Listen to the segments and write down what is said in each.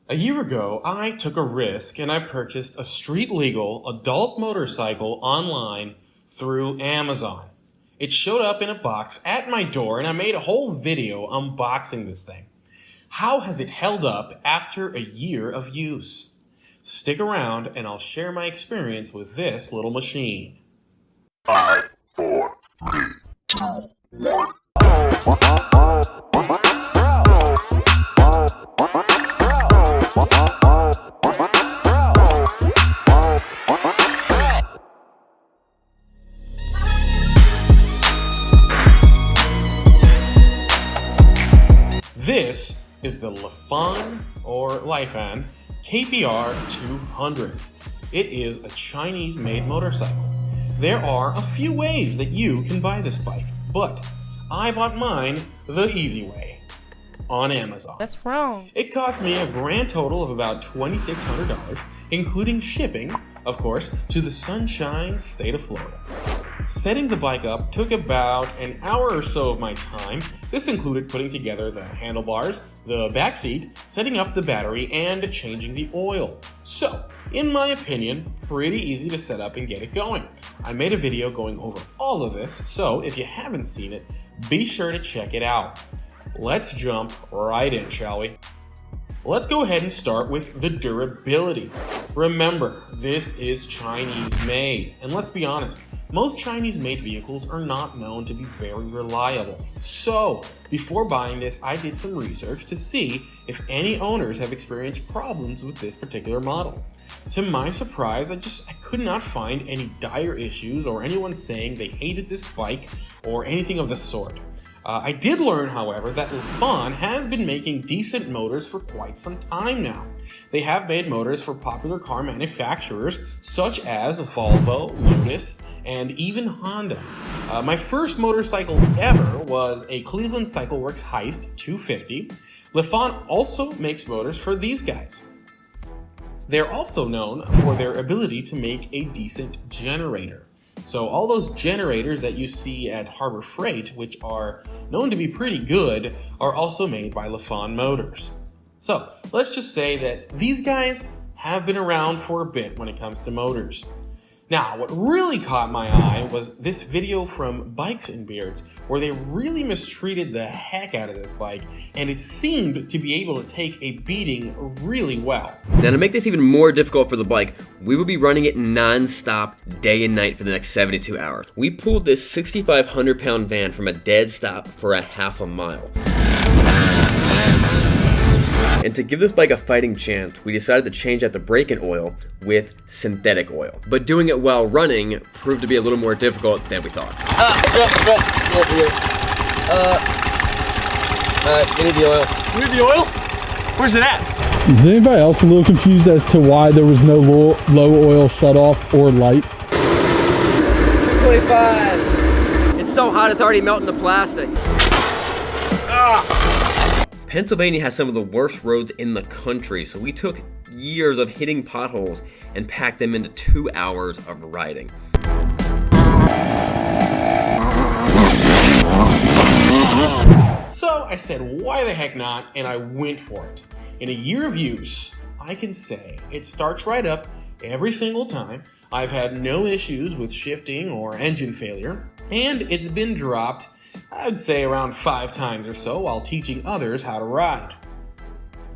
A year ago, I took a risk and I purchased a street-legal adult motorcycle online through Amazon. It showed up in a box at my door and I made a whole video unboxing this thing. How has it held up after a year of use? Stick around and I'll share my experience with this little machine. 5, 4, 3, 2, 1. This is the Lifan KPR 200. It is a Chinese-made motorcycle. There are a few ways that you can buy this bike, but I bought mine the easy way, on Amazon. That's wrong. It cost me a grand total of about $2,600, including shipping, of course, to the Sunshine State of Florida. Setting the bike up took about an hour or so of my time. This included putting together the handlebars, the back seat, setting up the battery, and changing the oil. So, in my opinion, pretty easy to set up and get it going. I made a video going over all of this, so if you haven't seen it, be sure to check it out. Let's jump right in, shall we? Let's go ahead and start with the durability. Remember, this is Chinese made, and let's be honest, most Chinese made vehicles are not known to be very reliable. So, before buying this, I did some research to see if any owners have experienced problems with this particular model. To my surprise, I could not find any dire issues or anyone saying they hated this bike or anything of the sort. I did learn, however, that Lifan has been making decent motors for quite some time now. They have made motors for popular car manufacturers such as Volvo, Lotus, and even Honda. My first motorcycle ever was a Cleveland CycleWorks Heist 250. Lifan also makes motors for these guys. They're also known for their ability to make a decent generator. So all those generators that you see at Harbor Freight, which are known to be pretty good, are also made by Lifan Motors. So let's just say that these guys have been around for a bit when it comes to motors. Now, what really caught my eye was this video from Bikes and Beards, where they really mistreated the heck out of this bike, and it seemed to be able to take a beating really well. Now, to make this even more difficult for the bike, we will be running it non-stop day and night for the next 72 hours. We pulled this 6,500-pound van from a dead stop for a half a mile. And to give this bike a fighting chance, we decided to change out the brake-in oil with synthetic oil. But doing it while running proved to be a little more difficult than we thought. Give me the oil. You need the oil? Where's it at? Is anybody else a little confused as to why there was no low oil shutoff or light? 225. It's so hot it's already melting the plastic. Pennsylvania has some of the worst roads in the country, so we took years of hitting potholes and packed them into 2 hours of riding. So I said, why the heck not, and I went for it. In a year of use, I can say it starts right up every single time. I've had no issues with shifting or engine failure, and it's been dropped, I'd say around 5 times or so while teaching others how to ride.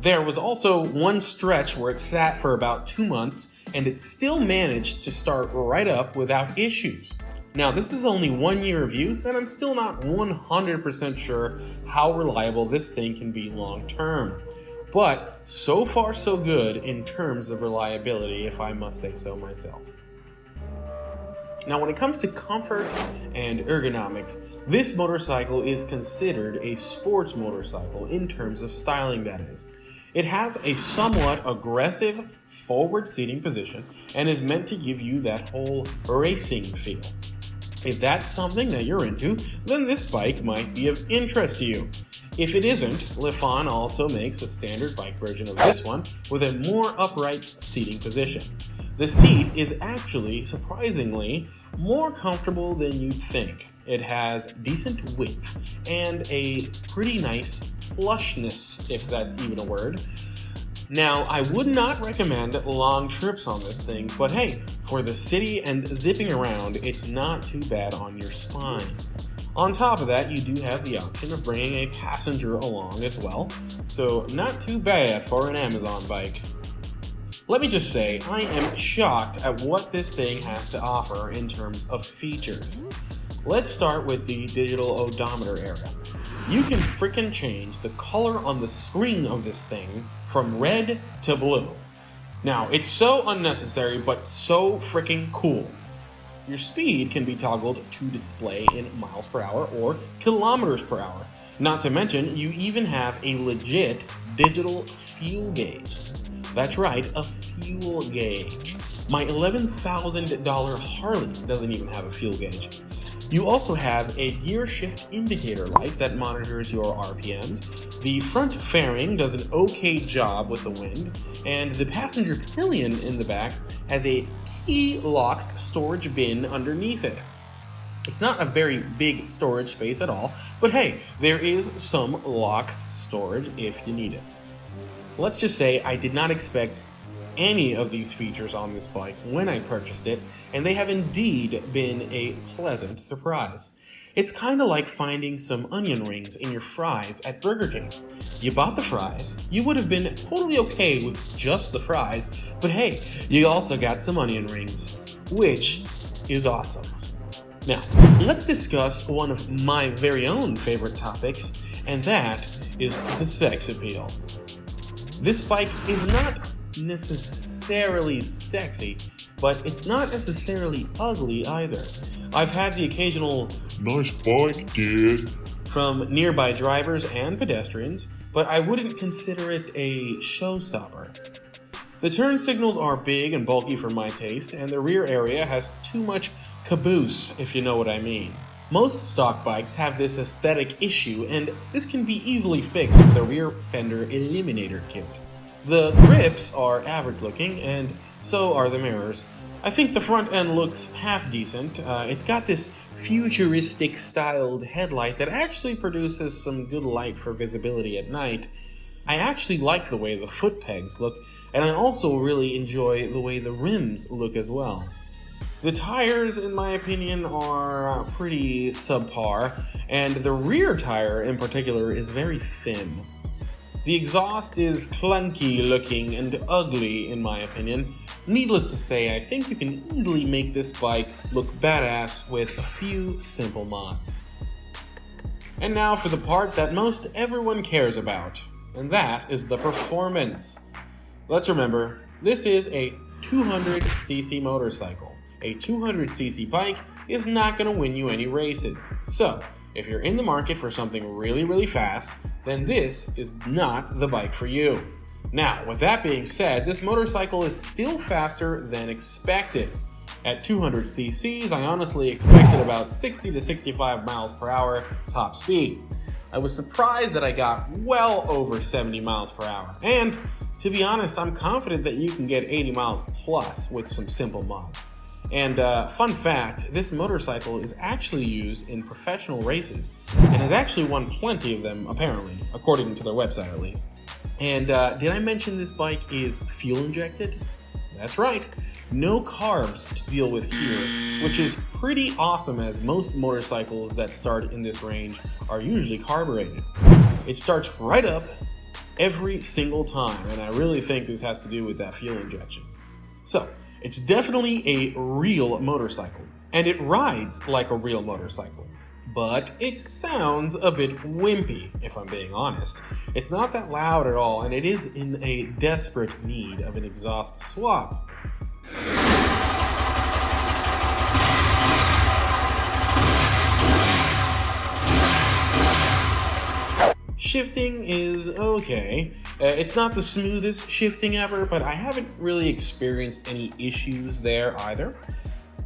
There was also one stretch where it sat for about 2 months and it still managed to start right up without issues. Now this is only 1 year of use and I'm still not 100% sure how reliable this thing can be long term. But so far so good in terms of reliability, if I must say so myself. Now when it comes to comfort and ergonomics, this motorcycle is considered a sports motorcycle in terms of styling, that is. It has a somewhat aggressive forward seating position and is meant to give you that whole racing feel. If that's something that you're into, then this bike might be of interest to you. If it isn't, Lifan also makes a standard bike version of this one with a more upright seating position. The seat is actually, surprisingly, more comfortable than you'd think. It has decent width and a pretty nice plushness, if that's even a word. Now, I would not recommend long trips on this thing, but hey, for the city and zipping around, it's not too bad on your spine. On top of that, you do have the option of bringing a passenger along as well, so not too bad for an Amazon bike. Let me just say, I am shocked at what this thing has to offer in terms of features. Let's start with the digital odometer area. You can frickin' change the color on the screen of this thing from red to blue. Now, it's so unnecessary, but so frickin' cool. Your speed can be toggled to display in miles per hour or kilometers per hour. Not to mention, you even have a legit digital fuel gauge. That's right, a fuel gauge. My $11,000 Harley doesn't even have a fuel gauge. You also have a gear shift indicator light that monitors your RPMs. The front fairing does an okay job with the wind, and the passenger pillion in the back has a key-locked storage bin underneath it. It's not a very big storage space at all, but hey, there is some locked storage if you need it. Let's just say I did not expect any of these features on this bike when I purchased it, and they have indeed been a pleasant surprise. It's kind of like finding some onion rings in your fries at Burger King. You bought the fries, you would have been totally okay with just the fries, but hey, you also got some onion rings, which is awesome. Now, let's discuss one of my very own favorite topics, and that is the sex appeal. This bike is not necessarily sexy, but it's not necessarily ugly either. I've had the occasional Nice bike, dude. from nearby drivers and pedestrians, but I wouldn't consider it a showstopper. The turn signals are big and bulky for my taste, and the rear area has too much caboose, if you know what I mean. Most stock bikes have this aesthetic issue, and this can be easily fixed with a rear fender eliminator kit. The grips are average looking, and so are the mirrors. I think the front end looks half decent. It's got this futuristic styled headlight that actually produces some good light for visibility at night. I actually like the way the foot pegs look, and I also really enjoy the way the rims look as well. The tires, in my opinion, are pretty subpar, and the rear tire in particular is very thin. The exhaust is clunky looking and ugly in my opinion. Needless to say, I think you can easily make this bike look badass with a few simple mods. And now for the part that most everyone cares about, and that is the performance. Let's remember, this is a 200cc motorcycle. A 200cc bike is not going to win you any races. So, if you're in the market for something really fast, then this is not the bike for you. Now, with that being said, this motorcycle is still faster than expected. At 200 cc's, I honestly expected about 60 to 65 miles per hour top speed. I was surprised that I got well over 70 miles per hour. And, to be honest, I'm confident that you can get 80 miles plus with some simple mods. And fun fact, this motorcycle is actually used in professional races and has actually won plenty of them, apparently, according to their website at least. And did I mention this bike is fuel injected? That's right, no carbs to deal with here, which is pretty awesome as most motorcycles that start in this range are usually carbureted. It starts right up every single time, and I really think this has to do with that fuel injection. So, it's definitely a real motorcycle, and it rides like a real motorcycle. But it sounds a bit wimpy, if I'm being honest. It's not that loud at all, and it is in a desperate need of an exhaust swap. Shifting is okay. It's not the smoothest shifting ever, but I haven't really experienced any issues there either.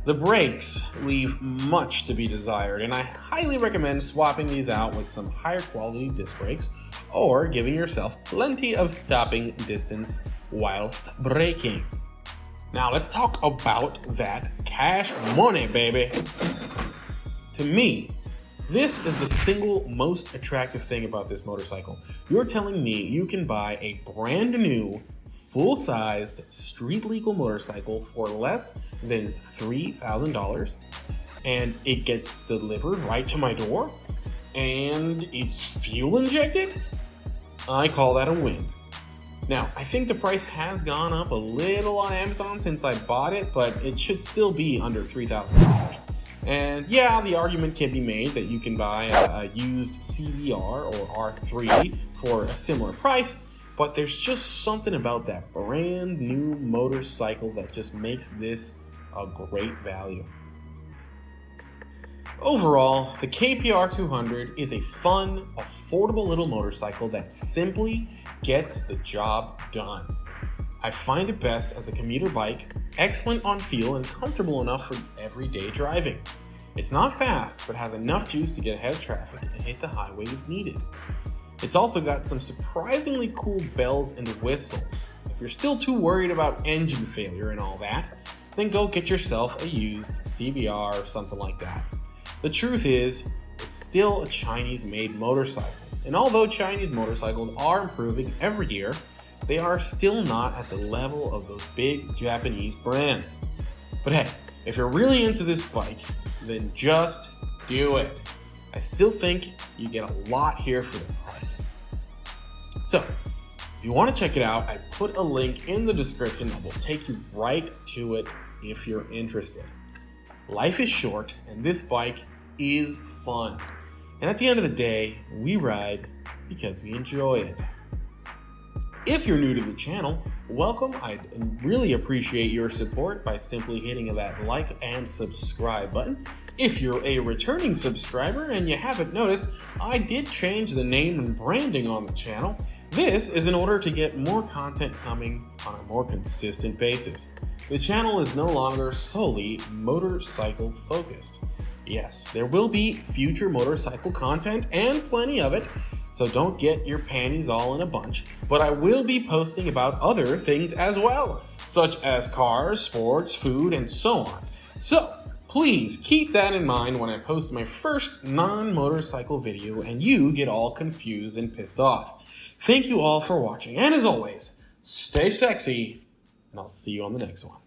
The brakes leave much to be desired, and I highly recommend swapping these out with some higher quality disc brakes or giving yourself plenty of stopping distance whilst braking. Now let's talk about that cash money, baby. To me, this is the single most attractive thing about this motorcycle. You're telling me you can buy a brand new full-sized, street-legal motorcycle for less than $3,000, and it gets delivered right to my door, and it's fuel injected? I call that a win. Now, I think the price has gone up a little on Amazon since I bought it, but it should still be under $3,000. And yeah, the argument can be made that you can buy a used CBR or R3 for a similar price, but there's just something about that brand new motorcycle that just makes this a great value. Overall, the KPR 200 is a fun, affordable little motorcycle that simply gets the job done. I find it best as a commuter bike, excellent on feel and comfortable enough for everyday driving. It's not fast, but has enough juice to get ahead of traffic and hit the highway if needed. It's also got some surprisingly cool bells and whistles. If you're still too worried about engine failure and all that, then go get yourself a used CBR or something like that. The truth is, it's still a Chinese-made motorcycle, and although Chinese motorcycles are improving every year, they are still not at the level of those big Japanese brands. But hey, if you're really into this bike, then just do it. I still think you get a lot here for the price. So, if you want to check it out, I put a link in the description that will take you right to it if you're interested. Life is short, and this bike is fun. And at the end of the day, we ride because we enjoy it. If you're new to the channel, welcome. I'd really appreciate your support by simply hitting that like and subscribe button. If you're a returning subscriber and you haven't noticed, I did change the name and branding on the channel. This is in order to get more content coming on a more consistent basis. The channel is no longer solely motorcycle focused. Yes, there will be future motorcycle content and plenty of it, so don't get your panties all in a bunch, but I will be posting about other things as well, such as cars, sports, food, and so on. So, please keep that in mind when I post my first non-motorcycle video and you get all confused and pissed off. Thank you all for watching, and as always, stay sexy, and I'll see you on the next one.